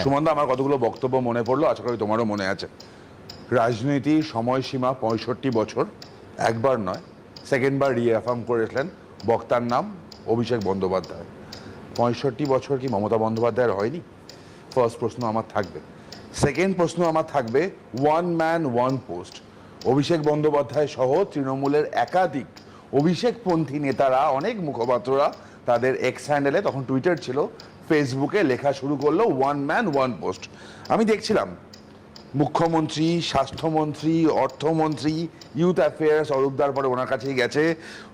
সুমনদা, আমার কতগুলো বক্তব্য মনে পড়লো, আশা করি তোমারও মনে আছে। রাজনীতির সময়সীমা 65 বছর, একবার নয়, সেকেন্ডবার রিঅ্যাফার্ম করেছিলেন বক্তার নাম অভিষেক বন্দ্যোপাধ্যায়। 65 বছর কি মমতা বন্দ্যোপাধ্যায়ের হয়নি? ফার্স্ট প্রশ্ন আমার থাকবে। সেকেন্ড প্রশ্ন আমার থাকবে, one man one post. Abhishek Bandyopadhyay সহ তৃণমূলের একাধিক অভিষেকপন্থী নেতারা, অনেক মুখপাত্ররা তাদের এক্স হ্যান্ডেলে, তখন টুইটার ছিল, ফেসবুকে লেখা শুরু করলো ওয়ান ম্যান ওয়ান পোস্ট। আমি দেখছিলাম মুখ্যমন্ত্রী, স্বাস্থ্যমন্ত্রী, অর্থমন্ত্রী, ইউথ অ্যাফেয়ার্স অরূপদার পরে ওনার কাছেই গেছে,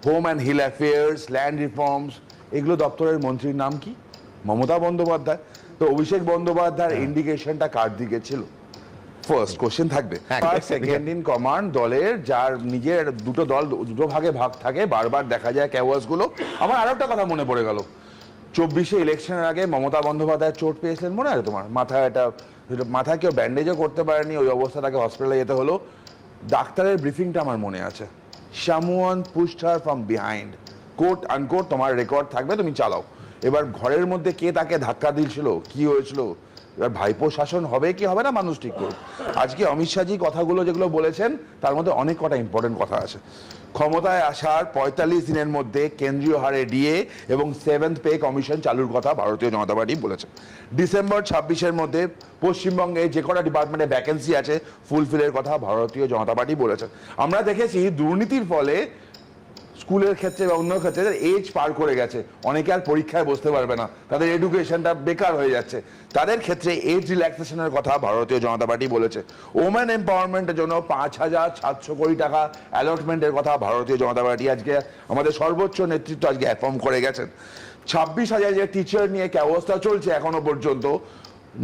home and hill affairs, land reforms, এগুলো দপ্তরের মন্ত্রীর নাম কি? মমতা বন্দ্যোপাধ্যায়। তো অভিষেক বন্দ্যোপাধ্যায়ের ইন্ডিকেশনটা কার দিকে ছিল? ফার্স্ট কোশ্চেন থাকবে। সেকেন্ড ইন কমান্ড দলের, যার নিজের দুটো ভাগে ভাগ থাকে, বারবার দেখা যায় ক্যাওয়াসগুলো। আমার আরো একটা কথা মনে পড়ে গেল, 24-এ ইলেকশনের আগে মমতা বন্দ্যোপাধ্যায় চোট পেয়েছিলেন, মনে আছে তোমার? মাথায় কেউ ব্যান্ডেজও করতে পারেনি, ওই অবস্থা, তাকে হসপিটালে যেতে হলো। ডাক্তারের ব্রিফিংটা আমার মনে আছে, someone pushed her from behind, coat unquote, তোমার রেকর্ড থাকবে, তুমি চালাও। এবার ঘরের মধ্যে কে তাকে ধাক্কা দিয়েছিল, কি হয়েছিল, এবার ভাইপো শাসন হবে কি হবে না মানুষ ঠিক করুক। আজকে অমিত শাহজি কথাগুলো যেগুলো বলেছেন, তার মধ্যে অনেক কটা ইম্পর্টেন্ট কথা আছে। ক্ষমতায় আসার 45 দিনের মধ্যে কেন্দ্রীয় হারে ডিএ এবং 7th পে কমিশন চালুর কথা ভারতীয় জনতা পার্টি বলেছে। ডিসেম্বর 26-এর মধ্যে পশ্চিমবঙ্গে যে কটা ডিপার্টমেন্টে ভ্যাকেন্সি আছে ফুলফিলের কথা ভারতীয় জনতা পার্টি বলেছে। আমরা দেখেছি দুর্নীতির ফলে স্কুলের ক্ষেত্রে বা অন্য ক্ষেত্রে এজ পার করে গেছে, অনেকে আর পরীক্ষায় বসতে পারবে না, তাদের এডুকেশনটা বেকার হয়ে যাচ্ছে, তাদের ক্ষেত্রে এজ রিল্যাক্সেশনের কথা ভারতীয় জনতা পার্টি বলেছে। ওমেন এম্পাওয়ারমেন্টের জন্য 5,700 কোটি টাকা অ্যালটমেন্টের কথা ভারতীয় জনতা পার্টি আজকে, আমাদের সর্বোচ্চ নেতৃত্ব আজকে অ্যাফার্ম করে গেছেন। 26,000 যে টিচার নিয়ে কি অবস্থা চলছে এখনো পর্যন্ত,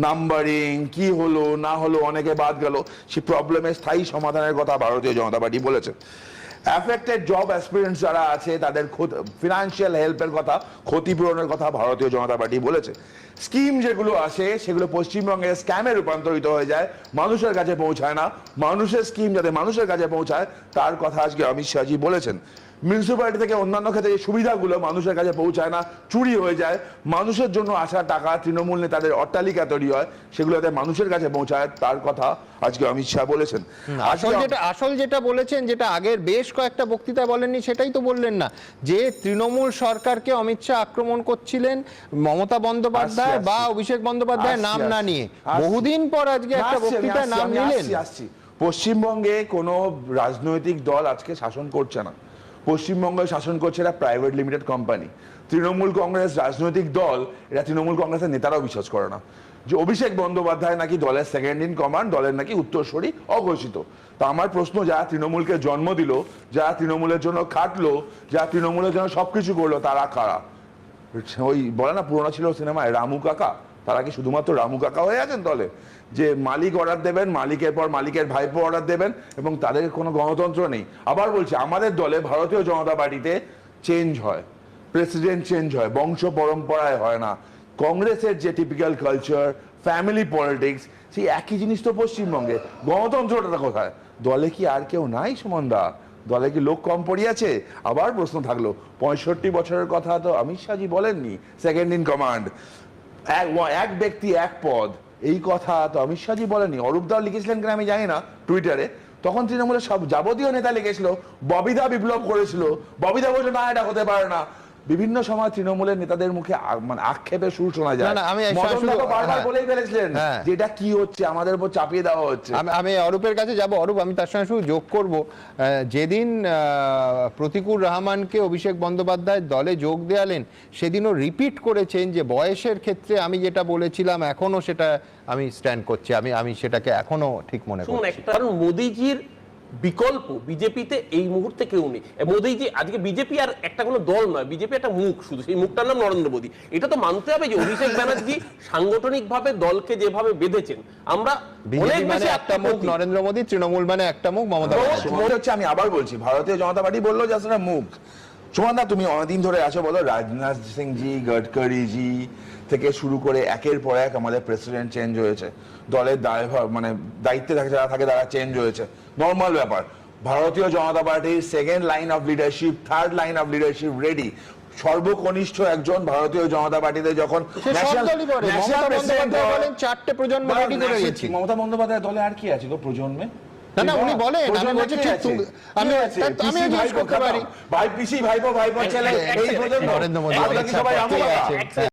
নাম্বারিং কি হলো না হলো, অনেকে বাদ গেল, সেই প্রবলেমের স্থায়ী সমাধানের কথা ভারতীয় জনতা পার্টি বলেছে। অ্যাফেক্টেড জব অ্যাসপিরেন্টস যারা আছে তাদের ফিনান্সিয়াল হেল্পের কথা, ক্ষতিপূরণের কথা ভারতীয় জনতা পার্টি বলেছে। স্কিম যেগুলো আসে সেগুলো পশ্চিমবঙ্গে স্ক্যামে রূপান্তরিত হয়ে যায়, মানুষের কাছে পৌঁছায় না। মানুষের স্কিম যাতে মানুষের কাছে পৌঁছায় তার কথা আজকে অমিত শাহজি বলেছেন। মিউনিসিপ্যালিটি থেকে অন্যান্য ক্ষেত্রে এই সুবিধাগুলো মানুষের কাছে পৌঁছায় না, চুরি হয়ে যায়। মানুষের জন্য আসা টাকা, তৃণমূল নেতাদের অট্টালিকা তৈরি হয়, সেগুলো যাতে মানুষের কাছে পৌঁছায় তার কথা আজকে অমিত শাহ বলেছেন। আসল যেটা বলেছেন, যেটা আগের বেশ কয়েকটা বক্তৃতা বলেননি, সেটাই তো বললেন না, যে তৃণমূল সরকারকে অমিত শাহ আক্রমণ করছিলেন মমতা বন্দ্যোপাধ্যায় বা অভিষেক বন্দ্যোপাধ্যায়ের নাম না নিয়ে। বহুদিন পর আজকে একটা বক্তৃতায় নাম নিলেন। পশ্চিমবঙ্গে কোনো রাজনৈতিক দল আজকে শাসন করছে না, পশ্চিমবঙ্গে শাসন করছে একটা private limited company. Trinamool Congress রাজনৈতিক দল, এটা তৃণমূল কংগ্রেসের নেতারাও বিশ্বাস করে না যে অভিষেক বন্দ্যোপাধ্যায় নাকি দলের সেকেন্ড ইন কমান্ড, দলের নাকি উত্তরসূরি, অঘোষিত। তা আমার প্রশ্ন, যারা তৃণমূলকে জন্ম দিল, যারা তৃণমূলের জন্য খাটলো, যারা তৃণমূলের জন্য সবকিছু করলো, তারা কারা? ওই বলে না পুরোনো ছিল সিনেমায়, রামু কাকা, তারা কি শুধুমাত্র রামু কাকা হয়ে আছেন দলে? যে মালিক অর্ডার দেবেন, মালিকের পর মালিকের ভাইপো অর্ডার দেবেন, এবং তাদের কোনো গণতন্ত্র নেই। আবার বলছি, আমাদের দলে ভারতীয় জনতা পার্টিতে চেঞ্জ হয়, প্রেসিডেন্ট চেঞ্জ হয়, বংশ পরম্পরায় হয় না। কংগ্রেসের যে টিপিক্যাল কালচার, ফ্যামিলি পলিটিক্স, সেই একই জিনিস তো পশ্চিমবঙ্গে। গণতন্ত্রটা কোথায়? দলে কি আর কেউ নাই সুমনদা? দলে কি লোক কম পড়িয়াছে? আবার প্রশ্ন থাকলো, 65 বছরের কথা তো অমিত শাহজি বলেননি, সেকেন্ড ইন কমান্ড, এক ব্যক্তি এক পদ, এই কথা তো অমিত শাহজি বলেননি। অরূপদাও লিখেছিলেন কিনা আমি জানি না টুইটারে, তখন তৃণমূলের সব যাবতীয় নেতা লিখেছিল। ববিদা বিপ্লব করেছিল, ববিদা বলছিল না এটা হতে পারে না। বিভিন্ন সময় তৃণমূলের নেতাদের মুখে মানে আক্ষেপের সুর শোনা যায়। বারবার বলেই ফেলেছিলেন যে এটা কি হচ্ছে, আমাদের উপর চাপিয়ে দেওয়া হচ্ছে। আমি অরূপের কাছে যাব। অরূপ, আমি তার সঙ্গে শুধু যোগ করব, যেদিন প্রতিকুর রহমানকে অভিষেক বন্দ্যোপাধ্যায় দলে যোগ দেয়ালেন, সেদিনও রিপিট করেছেন যে বয়সের ক্ষেত্রে আমি যেটা বলেছিলাম এখনো সেটা আমি স্ট্যান্ড করছি, আমি সেটাকে এখনো ঠিক মনে করছি। কারণ মোদিজির বিকল্প বিজেপিতে এই মুহূর্তে কেউ নেই। মোদিজি আজকে, বিজেপি আর একটা কোনো দল নয়, বিজেপি একটা মুখ, শুধু সেই মুখটার নাম নরেন্দ্র মোদী। এটা তো মানতে হবে যে অভিষেক ব্যানার্জি সাংগঠনিকভাবে দলকে যেভাবে বেঁধেছেন, আমরা অনেক বেশি একটা মুখ নরেন্দ্র মোদী, তৃণমূল মানে একটা মুখ মমতা হচ্ছে। আমি আবার বলছি, ভারতীয় জনতা পার্টি বললো যে আসলে মুখ। সুমনদা, তুমি অনেকদিন ধরে আছো, বলো রাজনাথ সিং জি, গডকারি জি থেকে শুরু করে একের পর এক আমাদের প্রেসিডেন্ট চেঞ্জ হয়েছে, দলের মানে দায়িত্বে যারা থাকে তারা চেঞ্জ হয়েছে, নর্মাল ব্যাপার। ভারতীয় জনতা পার্টির second line of leadership, third line of leadership ready. সর্বকনিষ্ঠ একজন ভারতীয় জনতা পার্টিতে যখন সে সব দলই করে। মমতা বন্দ্যোপাধ্যায় বলেন 4টে প্রজন্ম রেডি করে গেছি। মমতা বন্দ্যোপাধ্যায় দলে আর কি আছে গো প্রজন্মে? না উনি বলেন, আমি বলছি ঠিক আমি জিজ্ঞেস করতে পারি ভাই পিসি ভাইপো ভাইপো ছেলে এই প্রজন্ম নরেন্দ্র মোদী সবাই আছে।